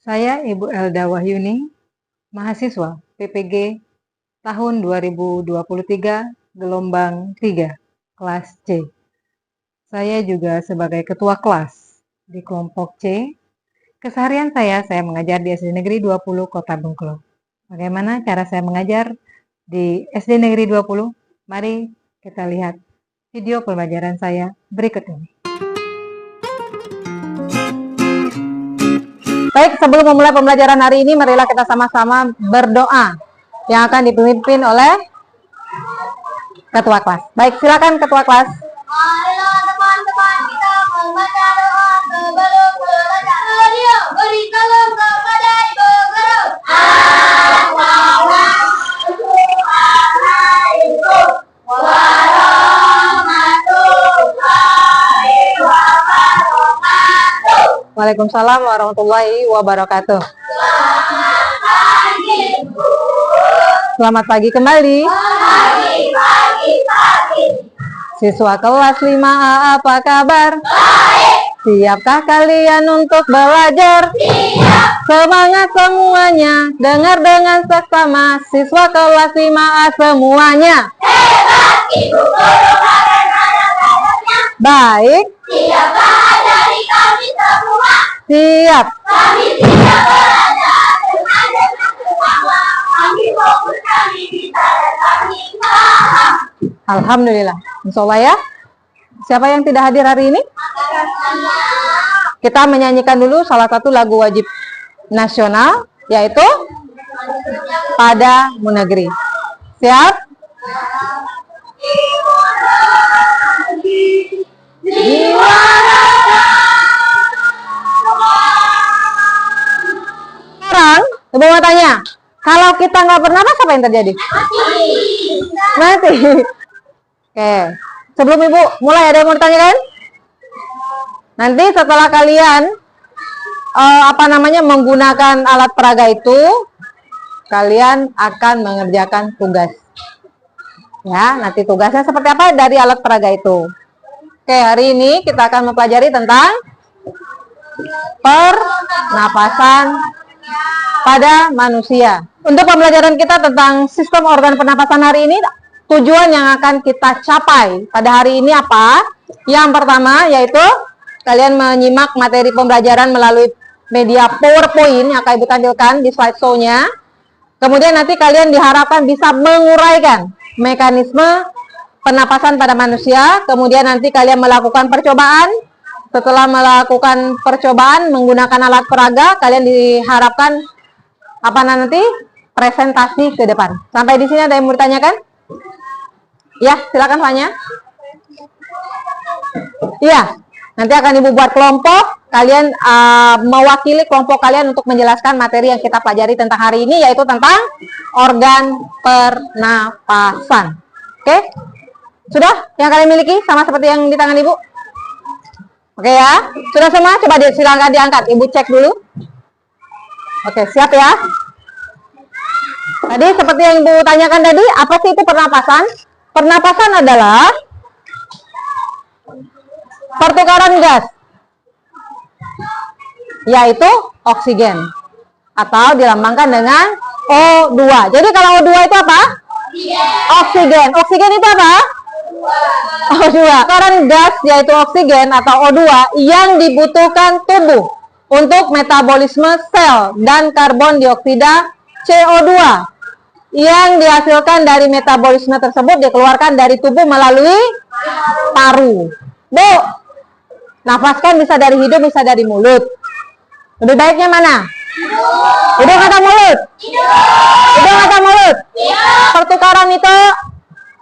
Saya Ibu Elda Wahyuni, mahasiswa PPG tahun 2023, gelombang 3, kelas C. Saya juga sebagai ketua kelas di kelompok C. Keseharian saya mengajar di SD Negeri 20 Kota Bengkulu. Bagaimana cara saya mengajar di SD Negeri 20? Mari kita lihat video pembelajaran saya berikut ini. Baik, sebelum memulai pembelajaran hari ini, marilah kita sama-sama berdoa yang akan dipimpin oleh ketua kelas. Baik, silakan ketua kelas. Marilah teman-teman kita membaca doa sebelum belajar. Berikanlah kepada Ibu Guru. Assalamualaikum warahmatullahi wabarakatuh. Waalaikumsalam warahmatullahi wabarakatuh. Selamat pagi, Bu. Selamat pagi kembali. Pagi. Siswa kelas 5A, apa kabar? Baik. Siapkah kalian untuk belajar? Siap. Semangat semuanya, dengar dengan seksama, siswa kelas 5A semuanya. Hebat, Ibu Guru karenanya. Baik, Siapkah dari kami semua? siap. Kami siap belajar dengan bersama. Kami fokus, kami bisa dan kami paham. Alhamdulillah. Insya Allah ya. Siapa yang tidak hadir hari ini? Kita menyanyikan dulu salah satu lagu wajib nasional, yaitu Pada Munegeri. Siap? Jiwa Sekarang, Ibu mau tanya, kalau kita nggak bernapas apa yang terjadi? Mati. Oke, sebelum Ibu mulai, ada yang mau ditanyakan? Nanti setelah kalian menggunakan alat peraga itu, kalian akan mengerjakan tugas. Ya, nanti tugasnya seperti apa dari alat peraga itu. Oke, hari ini kita akan mempelajari tentang pernapasan pada manusia. Untuk pembelajaran kita tentang sistem organ pernapasan hari ini, tujuan yang akan kita capai pada hari ini apa? Yang pertama yaitu kalian menyimak materi pembelajaran melalui media PowerPoint yang akan Ibu tampilkan di slideshow-nya. Kemudian nanti kalian diharapkan bisa menguraikan mekanisme pernapasan pada manusia. Kemudian nanti kalian melakukan percobaan. Setelah melakukan percobaan menggunakan alat peraga, kalian diharapkan nanti presentasi ke depan. Sampai di sini ada yang mau ditanyakan? Ya, silakan tanya. Iya, nanti akan Ibu buat kelompok. Kalian mewakili kelompok kalian untuk menjelaskan materi yang kita pelajari tentang hari ini, yaitu tentang organ pernapasan. Oke? Sudah yang kalian miliki sama seperti yang di tangan Ibu? Oke ya? Sudah semua? Coba silakan diangkat. Ibu cek dulu. Oke, siap ya? Tadi seperti yang Ibu tanyakan tadi, apa sih itu pernapasan? Pernapasan adalah pertukaran gas, yaitu oksigen, atau dilambangkan dengan O2. Jadi kalau O2 itu apa? Oksigen. Oksigen itu apa? O2. Pertukaran gas yaitu oksigen atau O2 yang dibutuhkan tubuh untuk metabolisme sel dan karbon dioksida CO2 yang dihasilkan dari metabolisme tersebut dikeluarkan dari tubuh melalui paru. Bu, nafaskan bisa dari hidung, bisa dari mulut. Lebih baiknya mana? Hidung atau mulut? Hidung atau mulut? Pertukaran itu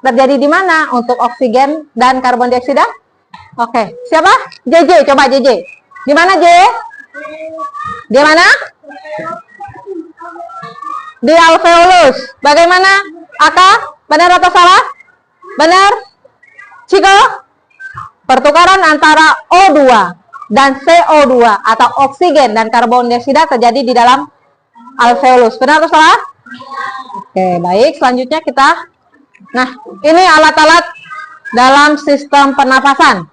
terjadi di mana untuk oksigen dan karbon dioksida? Oke, siapa? JJ, coba JJ. Di mana J? Di mana? Di alveolus. Bagaimana? Aka? Benar atau salah? Benar? Ciko? Pertukaran antara O2 dan CO2 atau oksigen dan karbon dioksida terjadi di dalam alveolus. Benar atau salah? Oke, baik. Selanjutnya kita, nah ini alat-alat dalam sistem pernapasan.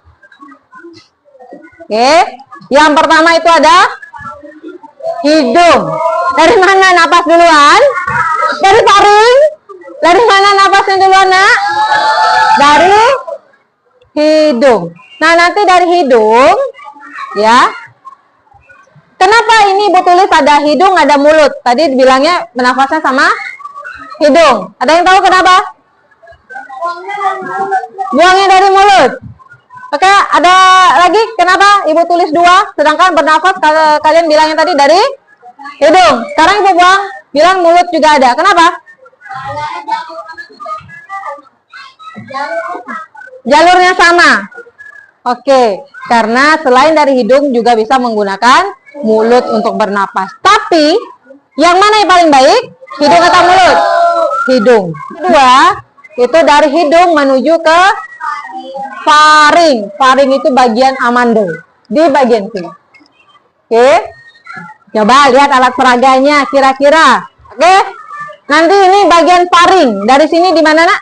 Oke, yang pertama itu ada hidung. Dari mana napas duluan? Dari paring. Dari mana napasnya duluan, Nak? Dari hidung. Nah, nanti dari hidung, ya. Kenapa ini Ibu tulis ada hidung, ada mulut? Tadi bilangnya bernafasnya sama hidung. Ada yang tahu kenapa? Buangnya dari mulut. Oke, ada lagi kenapa Ibu tulis 2, sedangkan bernafas kalian bilangnya tadi dari hidung. Sekarang Ibu buang, bilang mulut juga ada. Kenapa? Jalurnya sama. Oke, karena selain dari hidung juga bisa menggunakan mulut untuk bernapas. Tapi yang mana yang paling baik? Hidung atau mulut? Hidung. Kedua, itu dari hidung menuju ke faring. Faring itu bagian amandel di bagian sini. Oke. Coba lihat alat peraganya kira-kira. Oke. Nanti ini bagian faring. Dari sini di mana, Nak?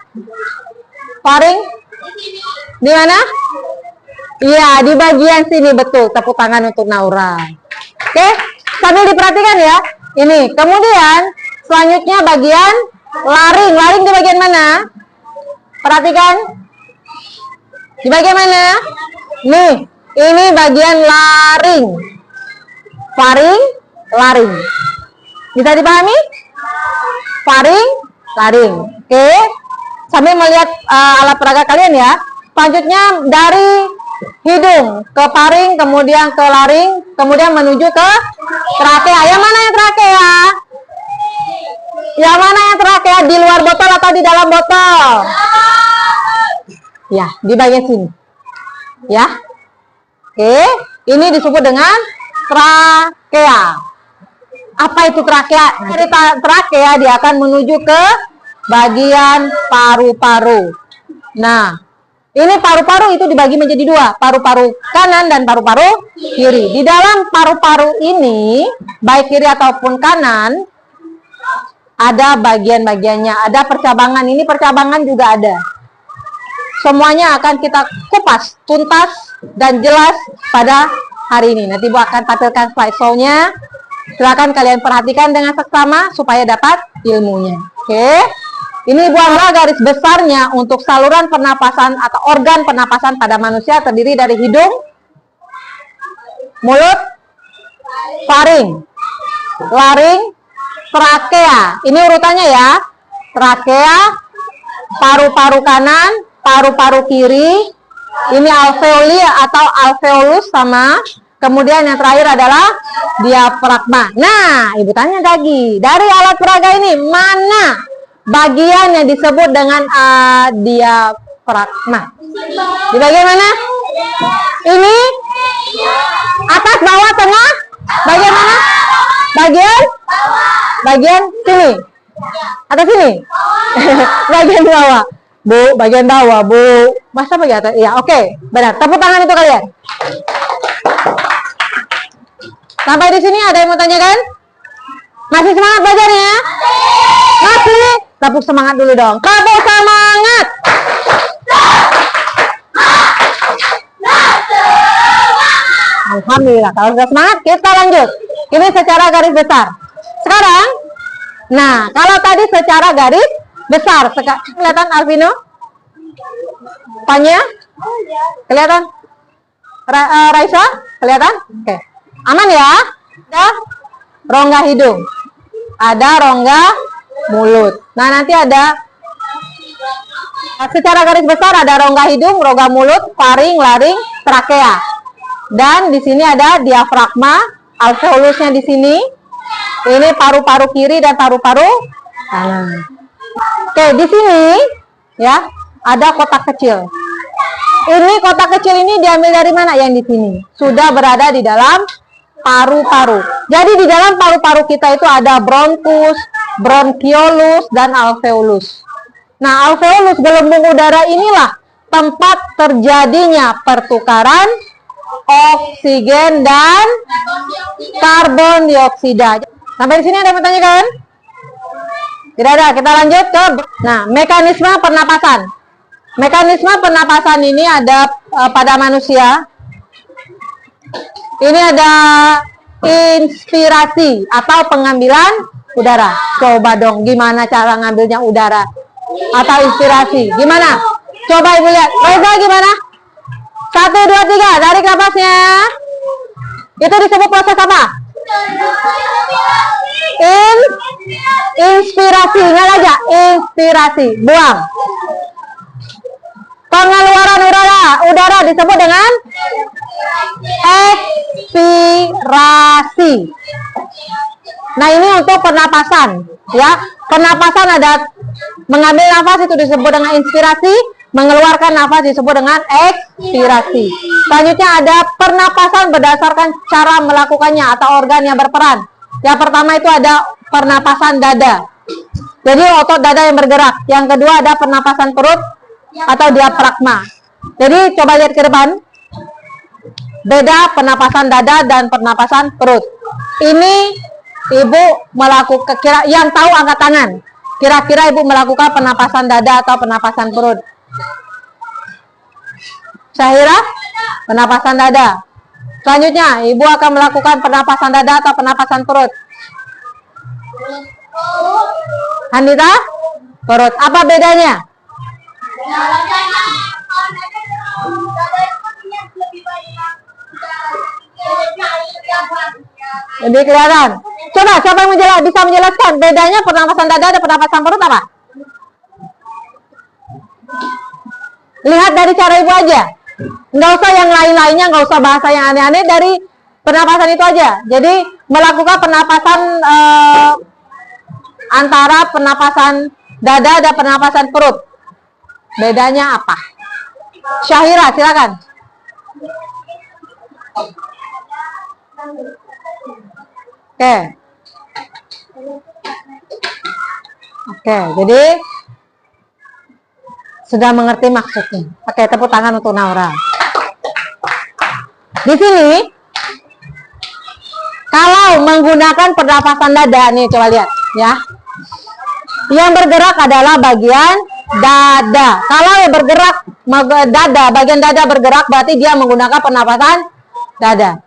Faring? Di mana? Iya, di bagian sini, betul. Tepuk tangan untuk Naura. Oke, sambil diperhatikan ya. Ini, kemudian selanjutnya bagian laring. Laring di bagian mana? Perhatikan. Di bagian mana? Nih, ini bagian laring. Faring, laring. Bisa dipahami? Faring, laring. Oke. Sambil melihat alat peraga kalian ya. Selanjutnya dari hidung ke faring, kemudian ke laring, kemudian menuju ke trakea. Yang mana yang trakea? Yang mana yang trakea? Di luar botol atau di dalam botol? Ya, di bagian sini. Ya. Oke, ini disebut dengan trakea. Apa itu trakea? Dari trakea dia akan menuju ke bagian paru-paru. Nah, ini paru-paru itu dibagi menjadi 2, paru-paru kanan dan paru-paru kiri. Di dalam paru-paru ini, baik kiri ataupun kanan, ada bagian-bagiannya, ada percabangan. Ini percabangan juga ada. Semuanya akan kita kupas tuntas dan jelas pada hari ini. Nanti Bu akan tampilkan slideshow-nya. Silakan kalian perhatikan dengan seksama supaya dapat ilmunya. Oke. Ini Bu Amra garis besarnya untuk saluran pernapasan atau organ pernapasan pada manusia terdiri dari hidung, mulut, faring, laring, trakea. Ini urutannya ya. Trakea, paru-paru kanan, paru-paru kiri, ini alveoli atau alveolus sama, kemudian yang terakhir adalah diafragma. Nah, Ibu tanya lagi, dari alat peraga ini mana bagian yang disebut dengan diafragma? Di bagian mana? Ini atas, bawah, tengah? Bagian mana? Bagian sini. Atas sini. Bagian bawah. Bu, bagian bawah, Bu. Masa bagian atas? Ya, oke. Benar. Tepuk tangan untuk kalian. Sampai di sini ada yang mau tanyakan? Masih semangat belajarnya? Masih? Tepuk semangat dulu dong. Tepuk semangat. Alhamdulillah. Kalau sudah semangat, kita lanjut. Ini secara garis besar. Sekarang, nah, kalau tadi secara garis besar, kelihatan Alvino? Panya? Kelihatan? Raisa? Kelihatan? Oke. Aman ya? Ada rongga hidung. Ada rongga mulut. Nah, nanti ada secara garis besar ada rongga hidung, rongga mulut, faring, laring, trakea. Dan di sini ada diafragma, alveolusnya di sini. Ini paru-paru kiri dan paru-paru kanan. Oke, di sini ya ada kotak kecil. Ini kotak kecil ini diambil dari mana? Yang di sini sudah berada di dalam paru-paru. Jadi di dalam paru-paru kita itu ada bronkus, bronkiolus, dan alveolus. Nah, alveolus gelembung udara inilah tempat terjadinya pertukaran oksigen dan karbon dioksida. Sampai di sini ada yang bertanya kan? Tidak ada. Kita lanjut ke mekanisme pernapasan. Mekanisme pernapasan ini ada pada manusia. Ini ada inspirasi atau pengambilan udara. Coba dong, gimana cara ngambilnya udara atau inspirasi? Gimana? Coba ibu lihat. Reza gimana? 1, 2, 3, tarik nafasnya. Itu disebut proses apa? Inspirasi. Ingat aja, inspirasi. Buang. Pengeluaran udara disebut dengan ekspirasi. Nah, ini untuk pernapasan, ya. Pernapasan ada mengambil nafas itu disebut dengan inspirasi, mengeluarkan nafas disebut dengan ekspirasi. Selanjutnya ada pernapasan berdasarkan cara melakukannya atau organ yang berperan. Yang pertama itu ada pernapasan dada. Jadi otot dada yang bergerak. Yang kedua ada pernapasan perut atau diafragma. Jadi coba lihat ke depan. Beda pernapasan dada dan pernapasan perut. Ini ibu melakukan, yang tahu angkat tangan. Kira-kira ibu melakukan pernapasan dada atau pernapasan perut? Syahira? Pernapasan dada. Selanjutnya, ibu akan melakukan pernapasan dada atau pernapasan perut? Handita? Perut. Apa bedanya? Lebih kelihatan. Coba, siapa yang bisa menjelaskan bedanya pernapasan dada dan pernapasan perut apa? Lihat dari cara ibu aja. Nggak usah yang lain-lainnya, nggak usah bahasa yang aneh-aneh, dari pernapasan itu aja. Jadi melakukan pernapasan antara pernapasan dada dan pernapasan perut. Bedanya apa? Syahira, silakan. Oke, jadi sudah mengerti maksudnya. Oke, tepuk tangan untuk Naura. Di sini, kalau menggunakan pernapasan dada, nih coba lihat, ya. Yang bergerak adalah bagian dada. Kalau yang bergerak dada, bagian dada bergerak, berarti dia menggunakan pernapasan dada.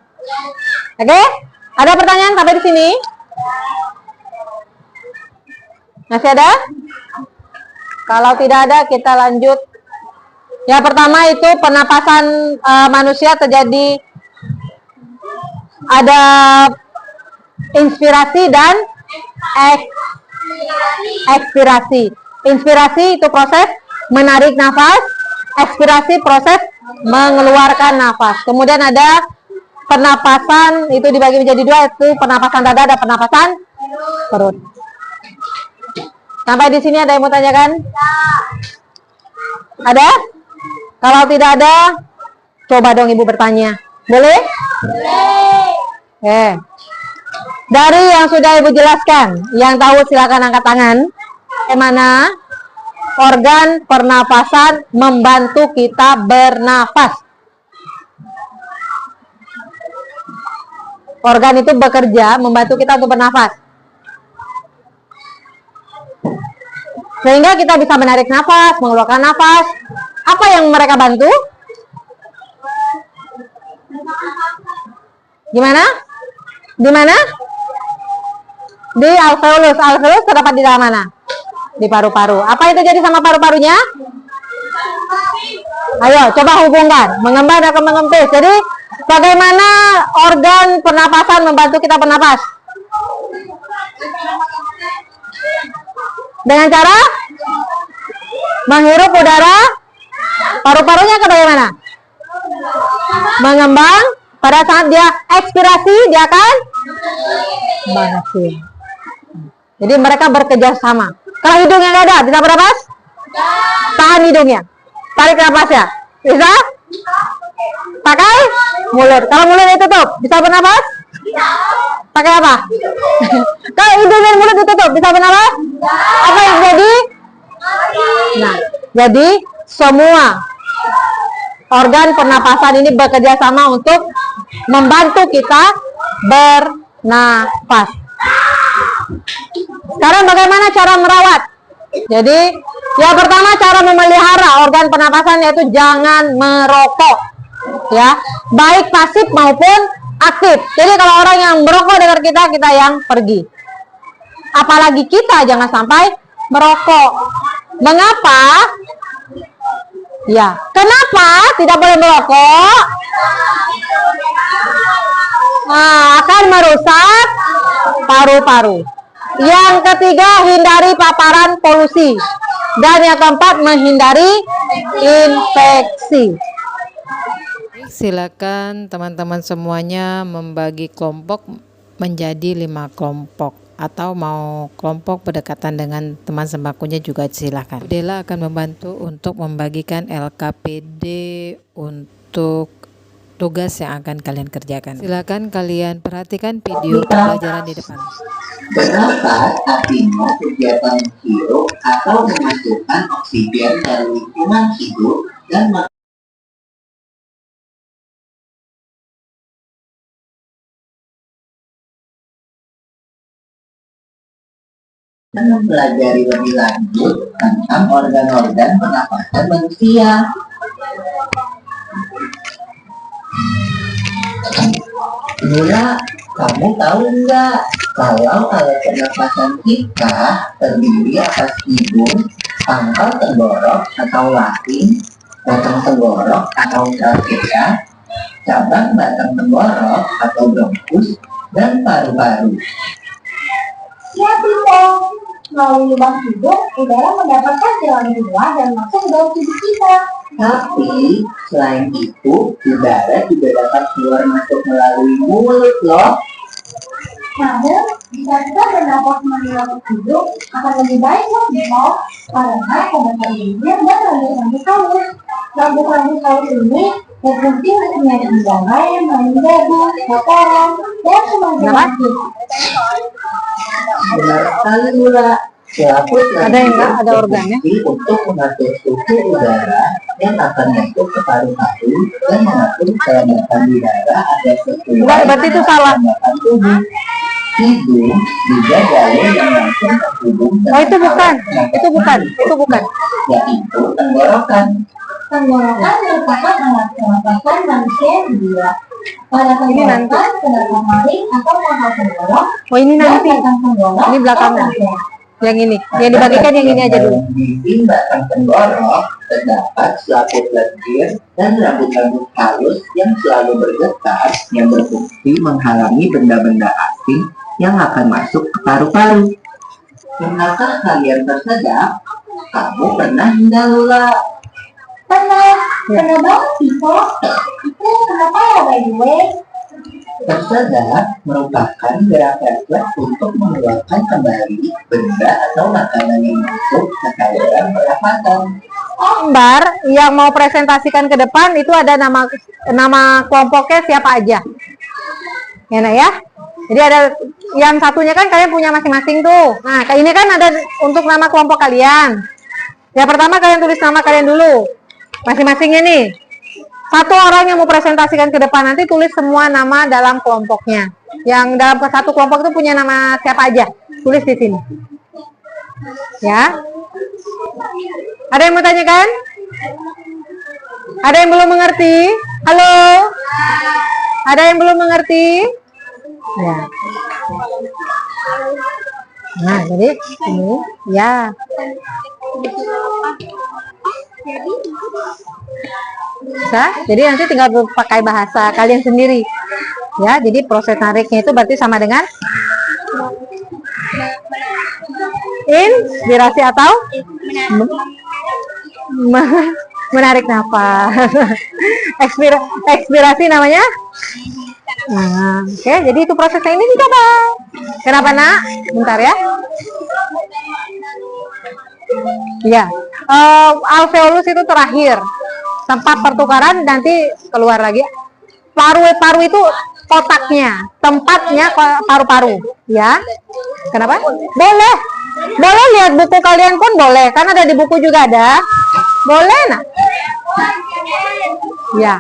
Oke? Ada pertanyaan sampai di sini? Masih ada? Kalau tidak ada, kita lanjut. Yang pertama itu pernapasan manusia terjadi ada inspirasi dan ekspirasi. Inspirasi itu proses menarik nafas, ekspirasi proses mengeluarkan nafas. Kemudian ada pernapasan, itu dibagi menjadi dua, itu pernapasan dada dan pernapasan perut. Sampai di sini ada yang mau tanyakan? Ada? Kalau tidak ada, coba dong ibu bertanya. Boleh? Boleh. Dari yang sudah ibu jelaskan, yang tahu silakan angkat tangan. Bagaimana organ pernapasan membantu kita bernafas? Organ itu bekerja membantu kita untuk bernafas, sehingga kita bisa menarik nafas, mengeluarkan nafas. Apa yang mereka bantu? Gimana? Di mana? Di alveolus. Alveolus terdapat di dalam mana? Di paru-paru. Apa yang terjadi sama paru-parunya? Ayo, coba hubungkan. Mengembang dan mengempis. Jadi, bagaimana organ pernapasan membantu kita bernapas? Dengan cara menghirup udara, paru-parunya ke bagaimana? Mengembang. Pada saat dia ekspirasi, dia akan mengecil. Jadi mereka bekerja sama. Kalau hidungnya nggak ada, bisa bernapas? Tahan hidungnya. Tarik nafasnya. Bisa? Pakai mulut. Kalau mulutnya ditutup, bisa bernapas? Pakai apa? Kalau hidung dan mulut ditutup, bisa bernapas? Apa yang jadi? Nah, jadi semua organ pernapasan ini bekerja sama untuk membantu kita bernapas. Sekarang bagaimana cara merawat? Jadi, yang pertama cara memelihara organ pernapasan yaitu jangan merokok. Ya, baik pasif maupun aktif. Jadi kalau orang yang merokok dengar kita, kita yang pergi. Apalagi kita jangan sampai merokok. Mengapa? Ya, kenapa tidak boleh merokok? Nah, akan merusak paru-paru. Yang ketiga, hindari paparan polusi. Dan yang keempat, menghindari infeksi. Silakan teman-teman semuanya membagi kelompok menjadi 5 kelompok, atau mau kelompok berdekatan dengan teman sembakunya juga silakan. Dela akan membantu untuk membagikan LKPD untuk tugas yang akan kalian kerjakan. Silakan kalian perhatikan video pembelajaran di depan. Berapa artinya kegiatan menghirup atau memasukkan oksigen dari lingkungan hidup dan mempelajari lebih lanjut tentang organ-organ pernapasan manusia. Mula, kamu tahu nggak kalau alat pernapasan kita terdiri atas hidung, pangkal tenggorok atau laring, batang tenggorok atau trachea, cabang batang tenggorok atau bronkus, dan paru-paru. Ya, Tito. Melalui lubang hidung, udara mendapatkan jalan keluar dan masuk ke dalam tubuh kita. Tapi, selain itu, udara juga dapat keluar masuk melalui mulut loh. Namun, jika kita bernapas melalui hidung, akan lebih baik loh, Tito. Karena pembentukan bibir dan rambut-rambut halus. Rambut-rambut halus ini berfungsi untuk menyaring udara yang mengembang, kotoran, dan semacam. Benar sekali Mula. Selaput Ada yang enggak? Ada organnya? untuk mengatur suhu udara yang akan masuk ke paru-paru dan mengatur kelembapan udara agar sesuai Enggak, berarti itu salah. kelembapan tubuh. Hidung juga jalur yang langsung terhubung Oh, itu bukan. Itu bukan. Itu bukan. yaitu tenggorokan. Tenggorokan merupakan alat pernapasan manusia yang kedua. Pada tenggorokan terdapat maring atau pangkal tenggorok. Oh, ini dan nanti. batang tenggorok Ini belakangan. atau trachea. Yang ini. Yang dibagikan yang ini aja dulu. Di batang tenggorok terdapat selaput lendir dan rambut-rambut halus yang selalu bergetar yang berfungsi menghalangi benda-benda asing yang akan masuk ke paru-paru. Pernahkah kalian tersedak? Kamu pernah enggak Lula? Pernah banget, Tito. Itu kenapa ya, by the way? Tersedak merupakan gerakan refleks untuk mengeluarkan kembali benda atau makanan yang masuk ke saluran pernapasan. Mbak, yang mau presentasikan ke depan itu ada nama kelompoknya siapa aja. Ya, nah ya. Jadi ada yang satunya kan kalian punya masing-masing tuh. Nah, ini kan ada untuk nama kelompok kalian. Ya, pertama kalian tulis nama kalian dulu. Masing-masingnya nih. Satu orang yang mau presentasikan ke depan nanti tulis semua nama dalam kelompoknya. Yang dalam satu kelompok itu punya nama siapa aja. Tulis di sini. Ya. Ada yang mau tanyakan? Ada yang belum mengerti? Halo? Ada yang belum mengerti? Ya. Nah, jadi ini ya. Bisa, jadi nanti tinggal pakai bahasa kalian sendiri. Ya, jadi proses nariknya itu berarti sama dengan inspirasi atau menarik nafas. Ekspirasi namanya. Nah, oke, jadi itu prosesnya ini dicoba. Kenapa nak? Bentar ya. Ya, alveolus itu terakhir tempat pertukaran, nanti keluar lagi. Paru-paru itu kotaknya, tempatnya paru-paru. Ya, kenapa? Boleh, boleh lihat buku kalian pun boleh, kan ada di buku juga ada. Boleh nak? Ya.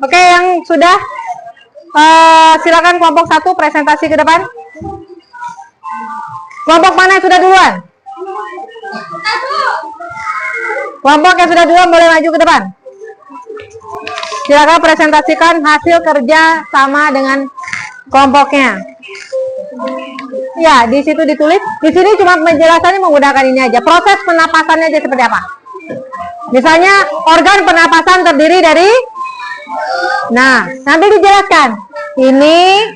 Oke, yang sudah silakan kelompok 1 presentasi ke depan. Kelompok mana yang sudah duluan? Kelompok yang sudah duluan boleh maju ke depan. Silakan presentasikan hasil kerja sama dengan kelompoknya. Ya, di situ ditulis. Di sini cuma penjelasannya menggunakan ini aja. Proses penapasannya aja seperti apa. Misalnya organ pernapasan terdiri dari, nah nanti dijelaskan ini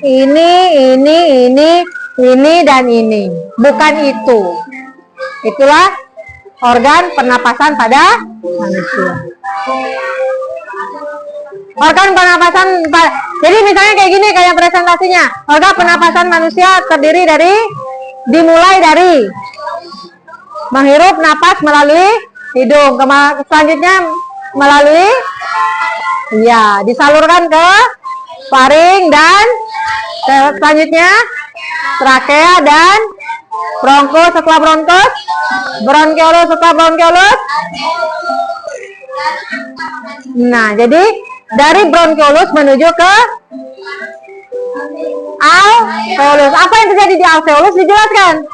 dan ini, bukan itu. Itulah organ pernapasan pada manusia. Organ pernapasan, jadi misalnya kayak gini kayak presentasinya. Organ pernapasan manusia terdiri dari, dimulai dari menghirup napas melalui hidung, selanjutnya melalui, ya, disalurkan ke faring, dan selanjutnya trakea dan bronkus, setelah bronkus bronkiolus, setelah bronkiolus. Nah, jadi dari bronkiolus menuju ke alveolus. Apa yang terjadi di alveolus dijelaskan.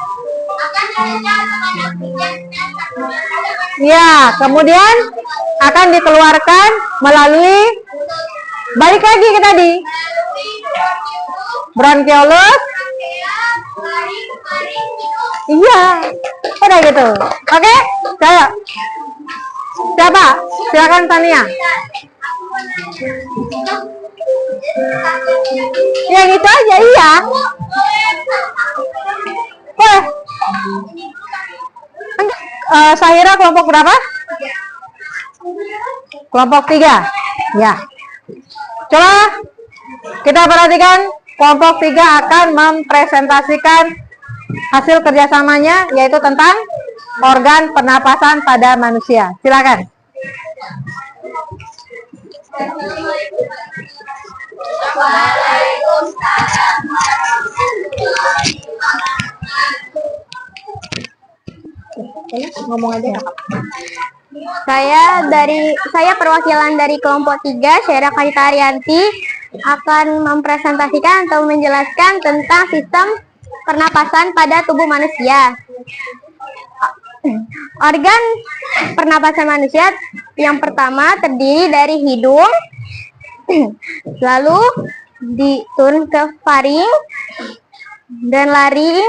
Ya, kemudian akan dikeluarkan melalui, balik lagi ke tadi, bronkiolus. Iya, udah gitu. Oke, saya. Siapa? Silakan Tania. Yang itu aja, iya. Sahira kelompok berapa? Kelompok 3. Ya. Coba kita perhatikan, kelompok 3 akan mempresentasikan hasil kerjasamanya, yaitu tentang organ pernapasan pada manusia. Silakan. Ngomong aja. Saya perwakilan dari kelompok 3, Syera Karita Arianti, akan mempresentasikan atau menjelaskan tentang sistem pernapasan pada tubuh manusia. Organ pernapasan manusia yang pertama terdiri dari hidung, lalu diturun ke faring dan laring.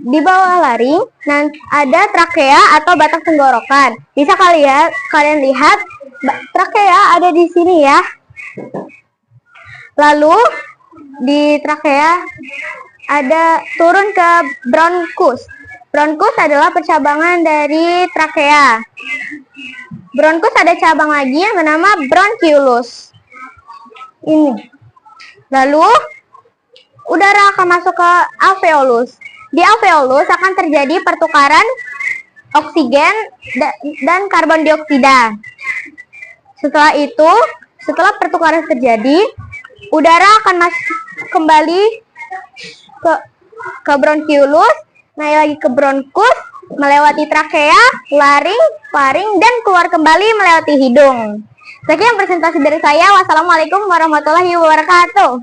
Di bawah laring ada trakea atau batang tenggorokan. Bisa kalian lihat trakea ada di sini ya. Lalu di trakea ada turun ke bronkus. Bronkus adalah percabangan dari trakea. Bronkus ada cabang lagi yang bernama bronkiolus. Ini. Lalu udara akan masuk ke alveolus. Di alveolus akan terjadi pertukaran oksigen dan karbon dioksida. Setelah itu, setelah pertukaran terjadi, udara akan masuk kembali ke bronkiolus, naik lagi ke bronkus, melewati trakea, laring, faring, dan keluar kembali melewati hidung. Sekian presentasi dari saya. Wassalamualaikum warahmatullahi wabarakatuh.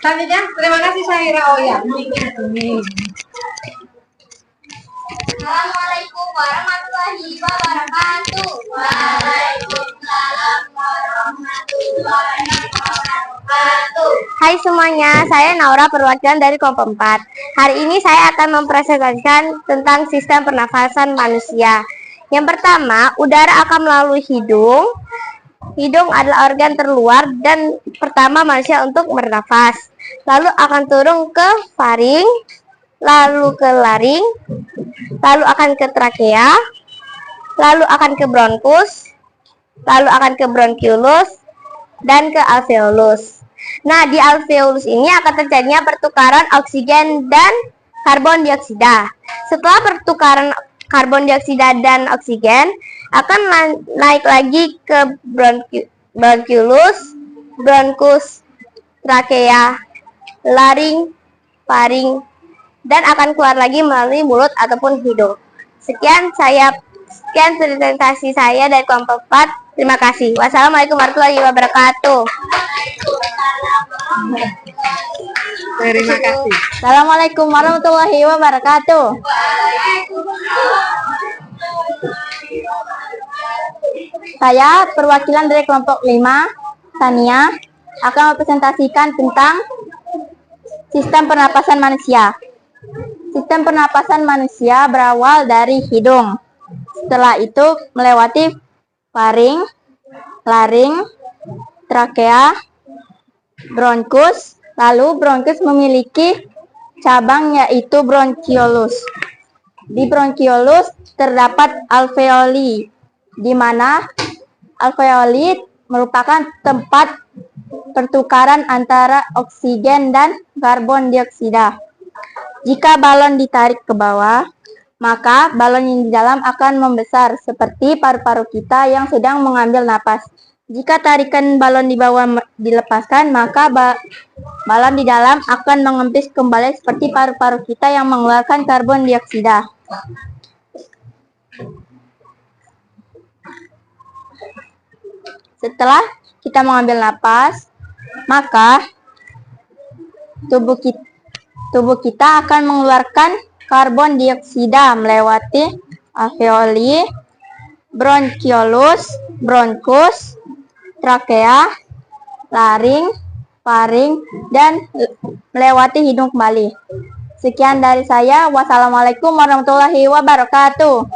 Selanjutnya, terima kasih Syahira. Oh ya. Assalamualaikum warahmatullahi wabarakatuh. Waalaikumsalam warahmatullahi wabarakatuh. Hai semuanya, saya Naura, perwakilan dari kelompok 4. Hari ini saya akan mempresentasikan tentang sistem pernafasan manusia. Yang pertama, udara akan melalui hidung. Hidung adalah organ terluar dan pertama manusia untuk bernafas. Lalu akan turun ke faring, lalu ke laring, lalu akan ke trakea, lalu akan ke bronkus, lalu akan ke bronkiolus, dan ke alveolus. Nah, di alveolus ini akan terjadinya pertukaran oksigen dan karbon dioksida. Setelah pertukaran karbon dioksida dan oksigen, akan naik lagi ke bronkiolus, bronkus, trakea, laring, faring, dan akan keluar lagi melalui mulut ataupun hidung. Sekian presentasi saya dari kelompok 4. Terima kasih. Wassalamualaikum warahmatullahi wabarakatuh. Terima kasih. Assalamualaikum warahmatullahi wabarakatuh. Saya perwakilan dari kelompok 5, Tania, akan mempresentasikan tentang sistem pernapasan manusia. Sistem pernapasan manusia berawal dari hidung. Setelah itu melewati faring, laring, trakea, bronkus. Lalu bronkus memiliki cabang yaitu bronkiolus. Di bronkiolus terdapat alveoli, di mana alveoli merupakan tempat pertukaran antara oksigen dan karbon dioksida. Jika balon ditarik ke bawah, maka balon yang di dalam akan membesar seperti paru-paru kita yang sedang mengambil napas. Jika tarikan balon di bawah dilepaskan, maka balon di dalam akan mengempis kembali seperti paru-paru kita yang mengeluarkan karbon dioksida. Setelah kita mengambil napas, maka tubuh kita akan mengeluarkan karbon dioksida melewati alveoli, bronkiolus, bronkus, trakea, laring, faring, dan melewati hidung kembali. Sekian dari saya. Wassalamualaikum warahmatullahi wabarakatuh.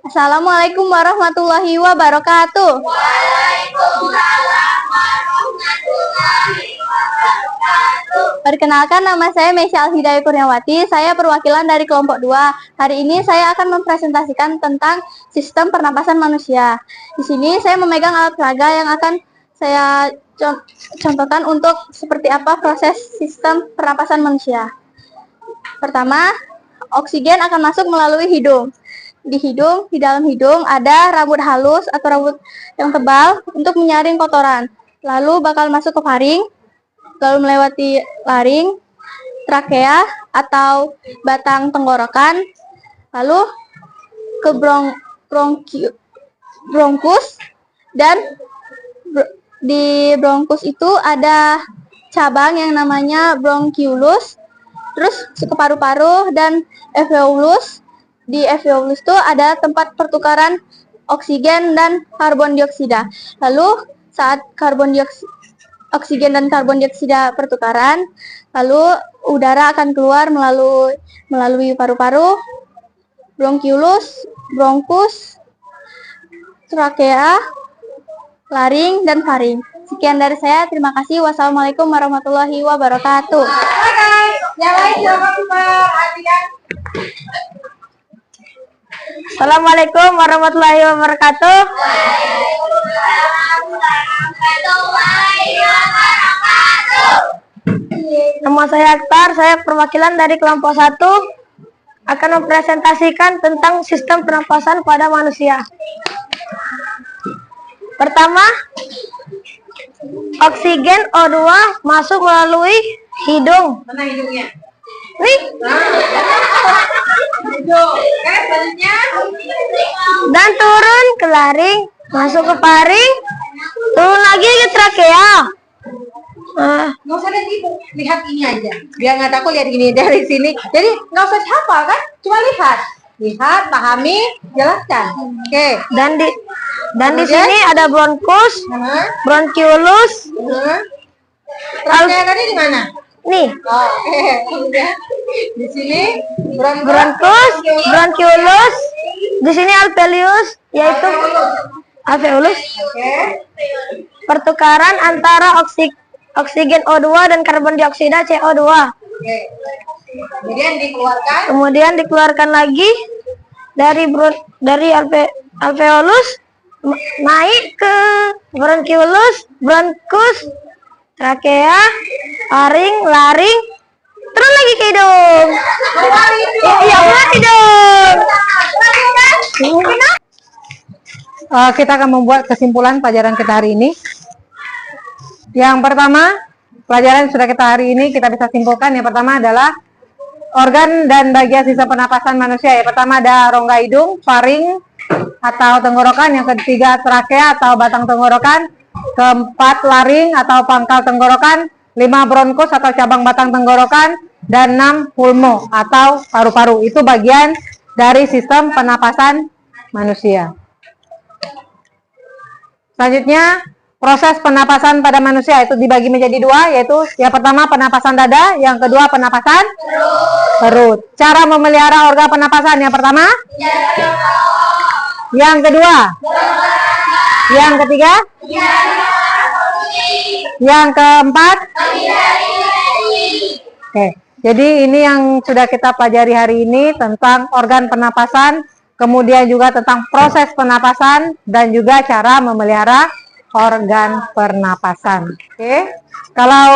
Assalamualaikum warahmatullahi wabarakatuh. Waalaikumsalam warahmatullahi wabarakatuh. Perkenalkan, nama saya Mesya Alhidayah Kurniawati. Saya perwakilan dari kelompok 2. Hari ini saya akan mempresentasikan tentang sistem pernapasan manusia. Di sini saya memegang alat peraga yang akan saya contohkan untuk seperti apa proses sistem pernapasan manusia. Pertama, oksigen akan masuk melalui hidung. Di dalam hidung ada rambut halus atau rambut yang tebal untuk menyaring kotoran. Lalu bakal masuk ke faring, lalu melewati laring, trakea atau batang tenggorokan, lalu ke bronkus, dan di bronkus itu ada cabang yang namanya bronkiolus, terus ke paru-paru dan alveolus. Di alveolus itu ada tempat pertukaran oksigen dan karbon dioksida. Lalu saat oksigen dan karbon dioksida pertukaran, lalu udara akan keluar melalui paru-paru, bronkiolus, bronkus, trakea, laring, dan faring. Sekian dari saya. Terima kasih. Wassalamualaikum warahmatullahi wabarakatuh. Assalamualaikum warahmatullahi wabarakatuh. Nama saya Akhtar, saya perwakilan dari kelompok 1 akan mempresentasikan tentang sistem pernapasan pada manusia. Pertama, oksigen O2 masuk melalui hidung. Mana hidungnya? Nih. Dan turun ke laring, masuk ke faring, turun lagi ke trakea. Nggak usah lihat ini aja. Biar nggak takut lihat gini dari sini. Jadi nggak usah hafal kan? Cuma lihat, pahami, jelaskan. Oke. Dan di sini ada bronkus, bronkiolus. Trakea tadi di mana? Nih. Oke. Di sini Bronkus, bronkiolus. Di sini alveolus, yaitu alveolus. Oke. Pertukaran antara oksigen O2 dan karbon dioksida CO2. Oke. Kemudian dikeluarkan lagi dari alveolus naik ke bronkiolus, bronkus, trakea, faring, laring, terus lagi ke hidung. Ya, hidung. Kita akan membuat kesimpulan pelajaran kita hari ini. Yang pertama, pelajaran yang sudah kita hari ini kita bisa simpulkan. Yang pertama adalah organ dan bagian sistem pernapasan manusia. Yang pertama ada rongga hidung, faring atau tenggorokan. Yang ketiga trakea atau batang tenggorokan. keempat laring atau pangkal tenggorokan, 5 bronkus atau cabang batang tenggorokan, dan 6 pulmo atau paru-paru. Itu bagian dari sistem pernapasan manusia. Selanjutnya, proses pernapasan pada manusia itu dibagi menjadi 2, yaitu yang pertama pernapasan dada, yang kedua pernapasan perut. Cara memelihara organ pernapasan yang pertama, yang kedua, yang ketiga, yang keempat. Oke, jadi ini yang sudah kita pelajari hari ini tentang organ pernapasan, kemudian juga tentang proses pernapasan dan juga cara memelihara organ pernapasan. Oke, kalau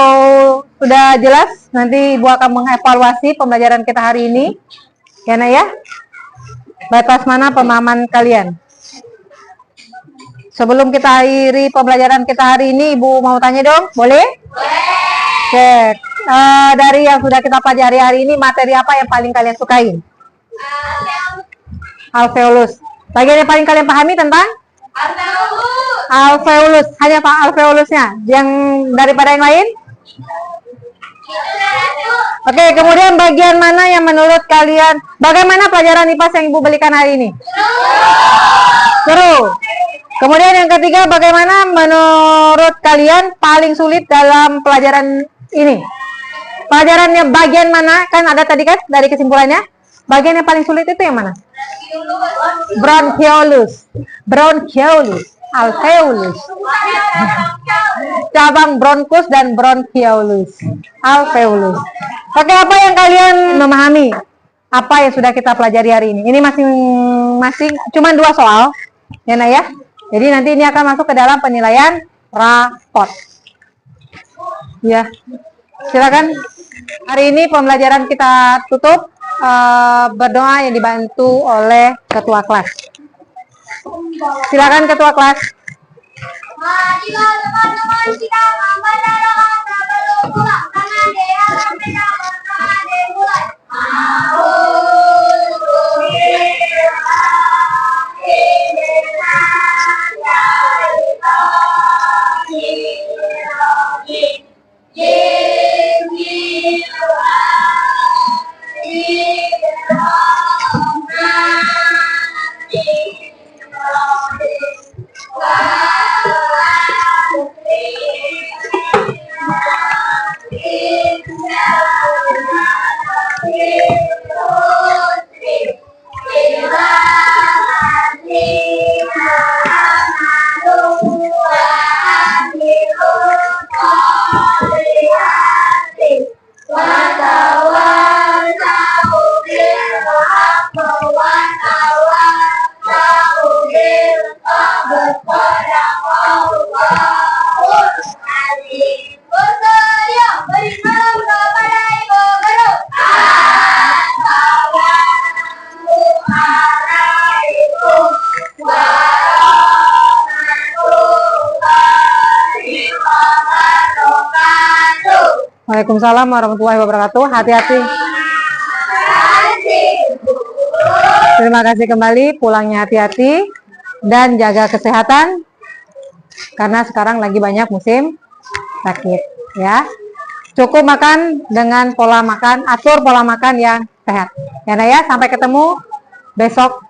sudah jelas, nanti Ibu akan mengevaluasi pembelajaran kita hari ini. Ya, Nak ya? Batas mana pemahaman kalian? Sebelum kita akhiri pembelajaran kita hari ini, Ibu mau tanya dong, boleh? Boleh. Oke, dari yang sudah kita pelajari hari ini, materi apa yang paling kalian sukai? Alveolus. Bagian yang paling kalian pahami tentang? Alveolus. Hanya Pak alveolusnya. Yang daripada yang lain? Oke, kemudian bagian mana yang menurut kalian, bagaimana pelajaran IPAS yang Ibu belikan hari ini? Seru. Kemudian yang ketiga, bagaimana menurut kalian paling sulit dalam pelajaran ini? Pelajarannya bagian mana? Kan ada tadi kan dari kesimpulannya. Bagian yang paling sulit itu yang mana? Bronchiolus. Bronchiolus. Alveolus. Cabang bronkus dan bronchiolus. Alveolus. Oke, apa yang kalian memahami? Apa yang sudah kita pelajari hari ini? Ini masing-masing cuma 2 soal. Ya, Nak ya? Jadi nanti ini akan masuk ke dalam penilaian raport. Ya. Silakan. Hari ini pembelajaran kita tutup berdoa yang dibantu oleh ketua kelas. Silakan ketua kelas. Mari teman-teman kita membaca doa sebelum pulang. Tangan di atas meja, tangan dimulai. Waalaikumsalam warahmatullahi wabarakatuh. Hati-hati. Terima kasih kembali. Pulangnya hati-hati dan jaga kesehatan karena sekarang lagi banyak musim sakit. Ya, cukup makan dengan pola makan, atur pola makan yang sehat. Ya, Nak ya. Sampai ketemu besok